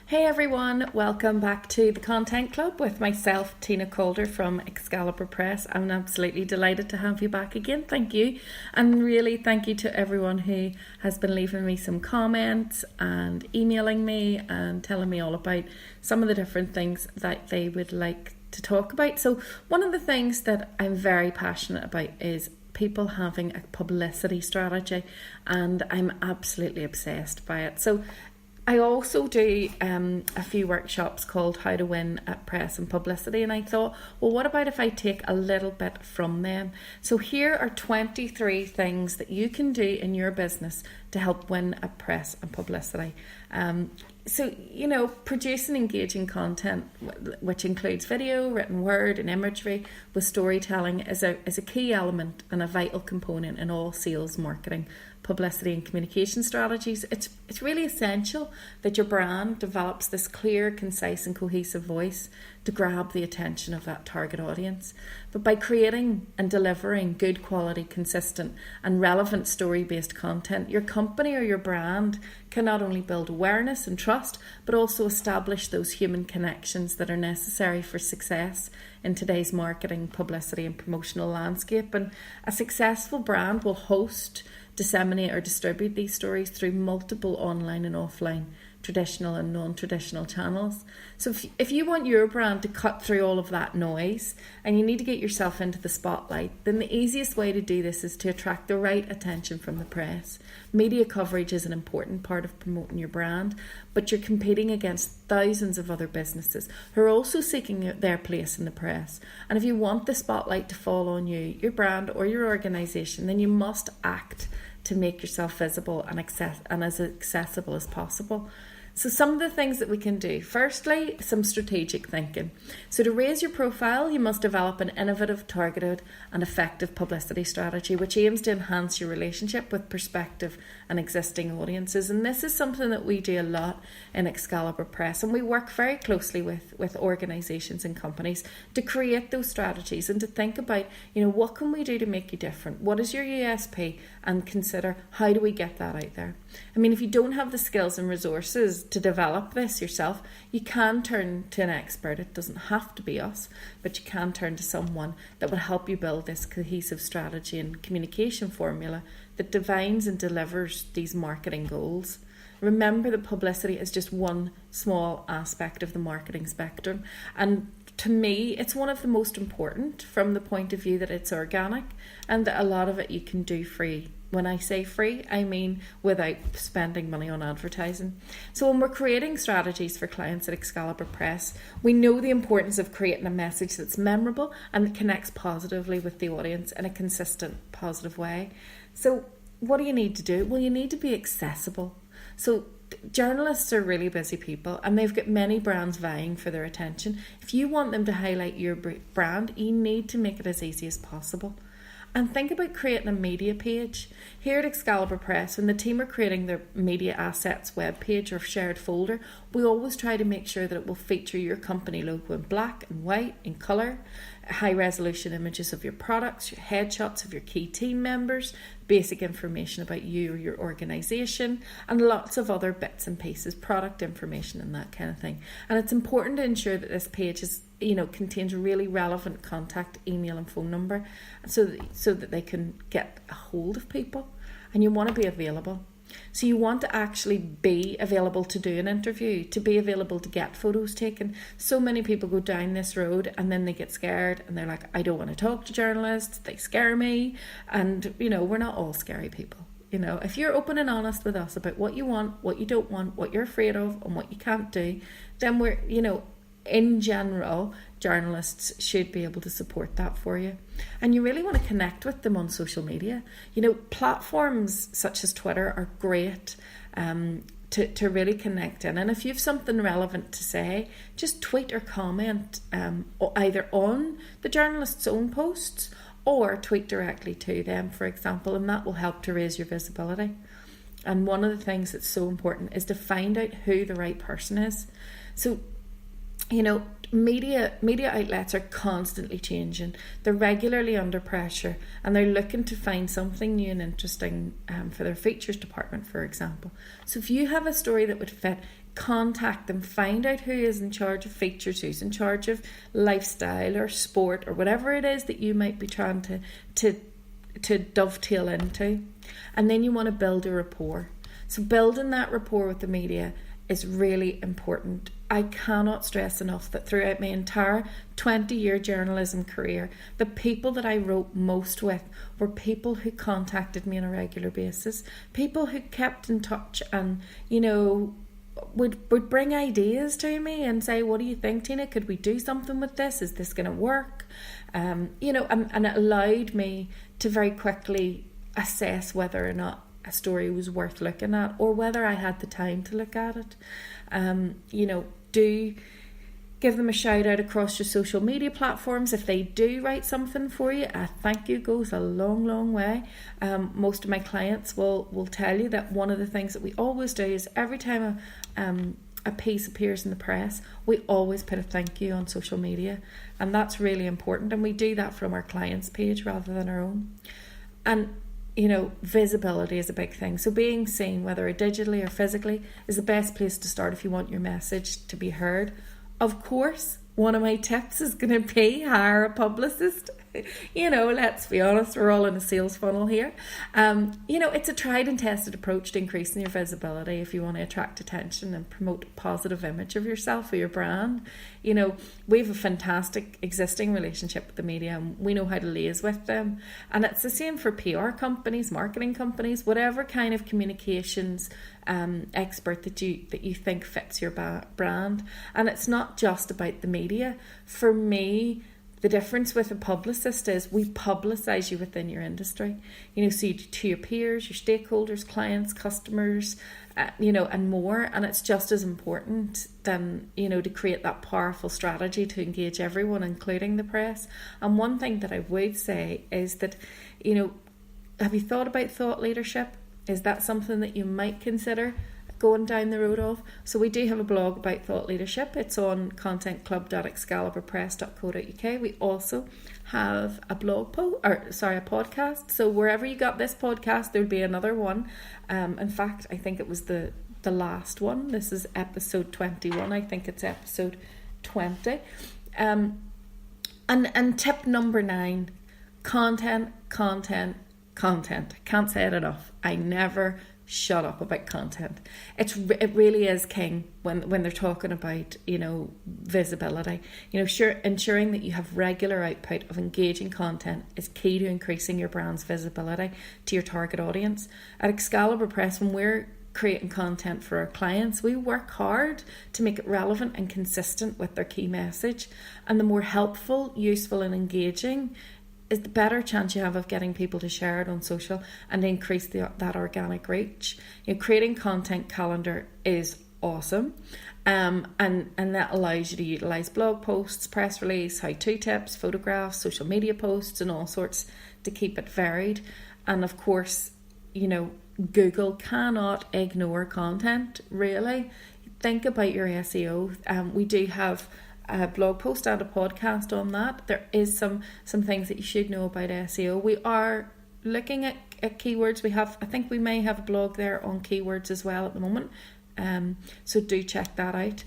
Hey everyone, welcome back to the Content Club with myself, Tina Calder from Excalibur Press. I'm absolutely delighted to have you back again. Thank you. And really thank you to everyone who has been leaving me some comments and emailing me and telling me all about some of the different things that they would like to talk about. So one of the things that I'm very passionate about is people having a publicity strategy, and I'm absolutely obsessed by it. So I also do a few workshops called How to Win at Press and Publicity, and I thought, well, what about if I take a little bit from them? So here are 23 things that you can do in your business to help win at press and publicity. So, producing engaging content, which includes video, written word and imagery with storytelling is a key element and a vital component in all sales, marketing, publicity and communication strategies. It's really essential that your brand develops this clear, concise and cohesive voice to grab the attention of that target audience. But by creating and delivering good quality, consistent and relevant story-based content, your company or your brand can not only build awareness and trust, but also establish those human connections that are necessary for success in today's marketing, publicity and promotional landscape. And a successful brand will host, disseminate or distribute these stories through multiple online and offline, traditional and non-traditional channels. So if you want your brand to cut through all of that noise and you need to get yourself into the spotlight, then the easiest way to do this is to attract the right attention from the press. Media coverage is an important part of promoting your brand, but you're competing against thousands of other businesses who are also seeking their place in the press. And if you want the spotlight to fall on you, your brand or your organisation, then you must act to make yourself visible and as accessible as possible. So some of the things that we can do. Firstly, some strategic thinking. So to raise your profile, you must develop an innovative, targeted and effective publicity strategy which aims to enhance your relationship with prospective and existing audiences. And this is something that we do a lot in Excalibur Press, and we work very closely with organisations and companies to create those strategies and to think about, what can we do to make you different? What is your USP? And consider, how do we get that out there? I mean, if you don't have the skills and resources to develop this yourself, you can turn to an expert. It doesn't have to be us, but you can turn to someone that will help you build this cohesive strategy and communication formula that defines and delivers these marketing goals. Remember that publicity is just one small aspect of the marketing spectrum, and to me, it's one of the most important from the point of view that it's organic and that a lot of it you can do free. When I say free, I mean without spending money on advertising. So when we're creating strategies for clients at Excalibur Press, we know the importance of creating a message that's memorable and that connects positively with the audience in a consistent, positive way. So what do you need to do? Well, you need to be accessible. So journalists are really busy people and they've got many brands vying for their attention. If you want them to highlight your brand, you need to make it as easy as possible. And think about creating a media page. Here at Excalibur Press, when the team are creating their media assets webpage or shared folder, we always try to make sure that it will feature your company logo in black and white, in colour, high resolution images of your products, your headshots of your key team members, basic information about you or your organisation, and lots of other bits and pieces, product information and that kind of thing. And it's important to ensure that this page is, contains really relevant contact, email and phone number so that they can get a hold of people. And you want to be available. So you want to actually be available to do an interview, to be available to get photos taken. So many people go down this road and then they get scared and they're like, I don't want to talk to journalists, they scare me. And, we're not all scary people. If you're open and honest with us about what you want, what you don't want, what you're afraid of and what you can't do, then we're, in general, journalists should be able to support that for you. And you really want to connect with them on social media. Platforms such as Twitter are great to really connect in. And if you have something relevant to say, just tweet or comment either on the journalist's own posts or tweet directly to them, for example, and that will help to raise your visibility. And one of the things that's so important is to find out who the right person is. So media outlets are constantly changing. They're regularly under pressure and they're looking to find something new and interesting for their features department, for example. So if you have a story that would fit contact them, find out who is in charge of features, who's in charge of lifestyle or sport or whatever it is that you might be trying to dovetail into. And then you want to build a rapport. So building that rapport with the media is really important. I cannot stress enough that throughout my entire 20-year journalism career, the people that I wrote most with were people who contacted me on a regular basis, people who kept in touch and, you know, would bring ideas to me and say, what do you think, Tina? Could we do something with this? Is this going to work? You know, and it allowed me to very quickly assess whether or not a story was worth looking at or whether I had the time to look at it. You know, do give them a shout out across your social media platforms. If they do write something for you, a thank you goes a long, long way. Most of my clients will tell you that one of the things that we always do is every time a piece appears in the press, we always put a thank you on social media, and that's really important, and we do that from our clients' page rather than our own. And you know, visibility is a big thing. So being seen, whether digitally or physically, is the best place to start if you want your message to be heard. Of course, one of my tips is going to be hire a publicist. You know, let's be honest, we're all in a sales funnel here. You know, it's a tried and tested approach to increasing your visibility if you want to attract attention and promote a positive image of yourself or your brand. You know, we have a fantastic existing relationship with the media and we know how to liaise with them. And it's the same for PR companies, marketing companies, whatever kind of communications expert that you think fits your brand. And it's not just about the media. For me, the difference with a publicist is we publicise you within your industry, you know, so to your peers, your stakeholders, clients, customers, you know, and more. And it's just as important than, you know, to create that powerful strategy to engage everyone, including the press. And one thing that I would say is that, you know, have you thought about thought leadership? Is that something that you might consider going down the road of? So we do have a blog about thought leadership. It's on contentclub.excaliburpress.co.uk. We also have a a podcast. So wherever you got this podcast, there'll be another one. In fact, I think it was the last one. This is episode 21. I think it's episode 20. And tip number 9, content. Can't say it enough. I never shut up about content. It really is king when they're talking about, you know, visibility. You know, ensuring that you have regular output of engaging content is key to increasing your brand's visibility to your target audience. At Excalibur Press, when we're creating content for our clients, we work hard to make it relevant and consistent with their key message. And the more helpful, useful and engaging is the better chance you have of getting people to share it on social and increase that organic reach. You know, creating content calendar is awesome, and that allows you to utilise blog posts, press release, how-to tips, photographs, social media posts and all sorts to keep it varied. And of course, you know, Google cannot ignore content, really. Think about your SEO. We do have a blog post and a podcast on that. There is some things that you should know about SEO. We are looking at keywords. I think we may have a blog there on keywords as well at the moment. So do check that out.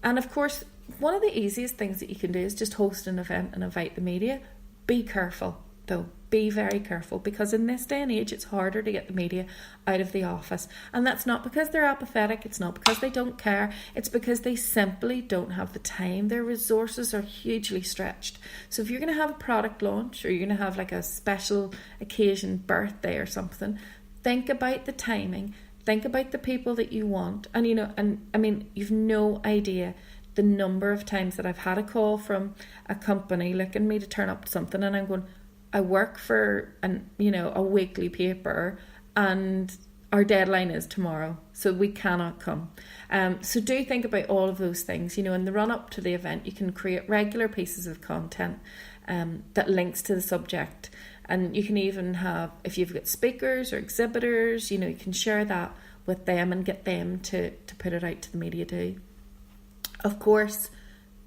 And of course, one of the easiest things that you can do is just host an event and invite the media. Be careful though. Be very careful, because in this day and age it's harder to get the media out of the office, and that's not because they're apathetic, it's not because they don't care, it's because they simply don't have the time. Their resources are hugely stretched. So if you're going to have a product launch, or you're going to have like a special occasion, birthday or something, think about the timing, think about the people that you want. And you know, and I mean, you've no idea the number of times that I've had a call from a company looking me to turn up to something, and I'm going, I work for a weekly paper and our deadline is tomorrow, so we cannot come. So do think about all of those things. You know, in the run up to the event, you can create regular pieces of content that links to the subject, and you can even have, if you've got speakers or exhibitors, you know, you can share that with them and get them to put it out to the media too. Of course,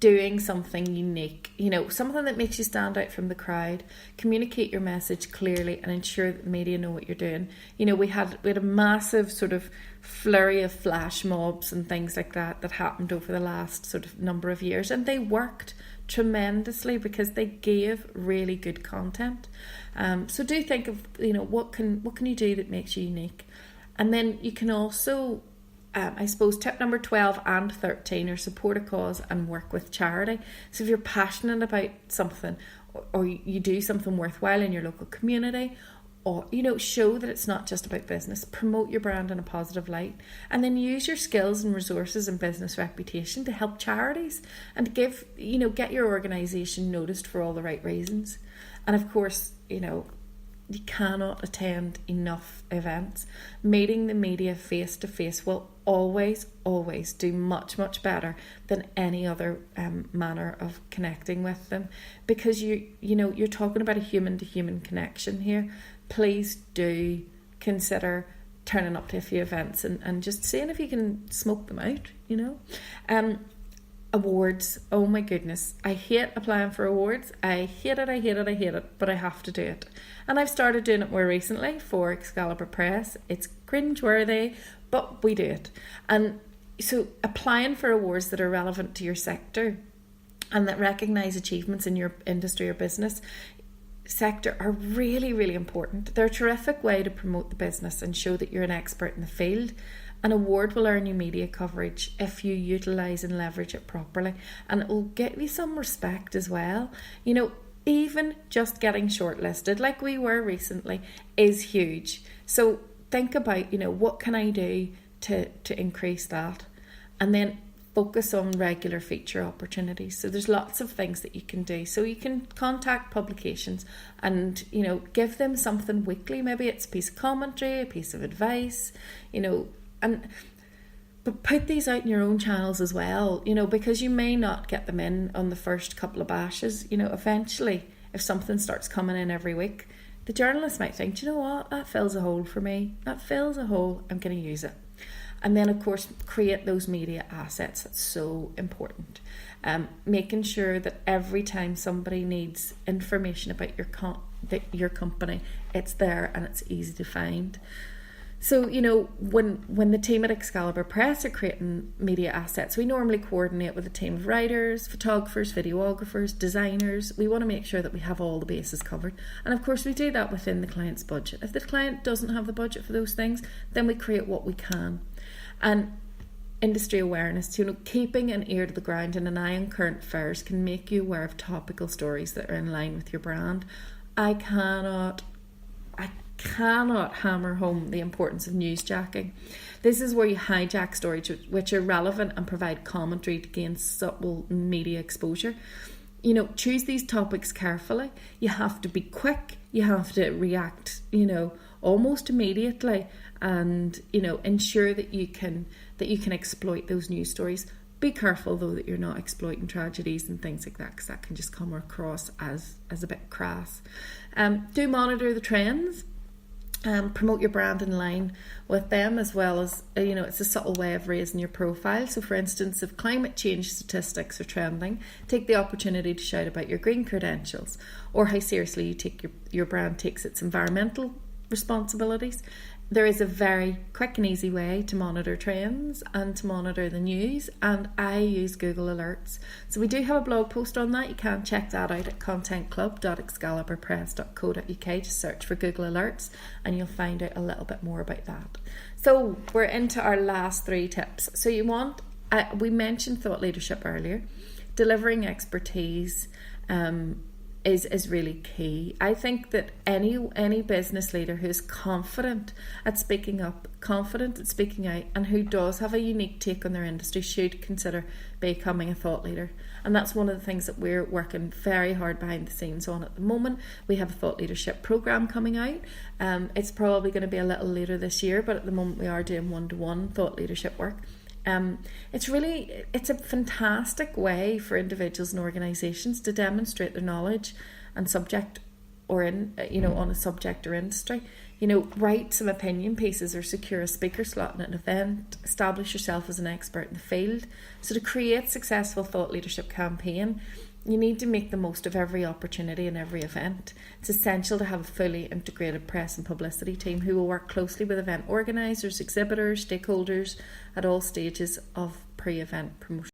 doing something unique, something that makes you stand out from the crowd. Communicate your message clearly and ensure that the media know what you're doing. We had a massive sort of flurry of flash mobs and things like that happened over the last sort of number of years, and they worked tremendously because they gave really good content. So do think of what can you do that makes you unique. And then you can also I suppose tip number 12 and 13 are support a cause and work with charity. So if you're passionate about something, or you do something worthwhile in your local community, or show that it's not just about business, promote your brand in a positive light, and then use your skills and resources and business reputation to help charities and give get your organisation noticed for all the right reasons. And of course, you cannot attend enough events. Meeting the media face to face will always do much better than any other manner of connecting with them, because you're talking about a human to human connection here. Please do consider turning up to a few events and just seeing if you can smoke them out. Awards, oh my goodness, I hate applying for awards. I hate it, but I have to do it. And I've started doing it more recently for Excalibur Press. It's cringeworthy, but we do it. And so applying for awards that are relevant to your sector and that recognise achievements in your industry or business sector are really important. They're a terrific way to promote the business and show that you're an expert in the field. An award will earn you media coverage if you utilise and leverage it properly, and it will get you some respect as well. Even just getting shortlisted, like we were recently, is huge. So think about, what can I do to increase that? And then focus on regular feature opportunities. So there's lots of things that you can do. So you can contact publications and, give them something weekly. Maybe it's a piece of commentary, a piece of advice, but put these out in your own channels as well, because you may not get them in on the first couple of bashes. Eventually, if something starts coming in every week, the journalist might think, you know what, that fills a hole for me. That fills a hole, I'm going to use it. And then, of course, create those media assets. That's so important. Making sure that every time somebody needs information about your company, it's there and it's easy to find. So, when the team at Excalibur Press are creating media assets, we normally coordinate with a team of writers, photographers, videographers, designers. We want to make sure that we have all the bases covered. And of course, we do that within the client's budget. If the client doesn't have the budget for those things, then we create what we can. And industry awareness, keeping an ear to the ground and an eye on current affairs can make you aware of topical stories that are in line with your brand. I cannot hammer home the importance of newsjacking. This is where you hijack stories which are relevant and provide commentary to gain subtle media exposure. Choose these topics carefully. You have to be quick. You have to react, almost immediately, and ensure that you can exploit those news stories. Be careful though that you're not exploiting tragedies and things like that, because that can just come across as a bit crass. Do monitor the trends. Promote your brand in line with them, as well as, it's a subtle way of raising your profile. So for instance, if climate change statistics are trending, take the opportunity to shout about your green credentials, or how seriously you take your brand takes its environmental responsibilities. There is a very quick and easy way to monitor trends and to monitor the news, and I use Google Alerts. So we do have a blog post on that. You can check that out at contentclub.excaliburpress.co.uk. Just search for Google Alerts and you'll find out a little bit more about that. So we're into our last 3 tips. So we mentioned thought leadership earlier. Delivering expertise is really key. I think that any business leader who's confident at speaking up, confident at speaking out, and who does have a unique take on their industry should consider becoming a thought leader. And that's one of the things that we're working very hard behind the scenes on at the moment. We have a thought leadership program coming out. It's probably going to be a little later this year, but at the moment we are doing one-to-one thought leadership work. It's a fantastic way for individuals and organisations to demonstrate their knowledge and subject, or on a subject or industry. Write some opinion pieces or secure a speaker slot in an event. Establish yourself as an expert in the field. So to create successful thought leadership campaign, you need to make the most of every opportunity and every event. It's essential to have a fully integrated press and publicity team who will work closely with event organisers, exhibitors, stakeholders at all stages of pre-event promotion.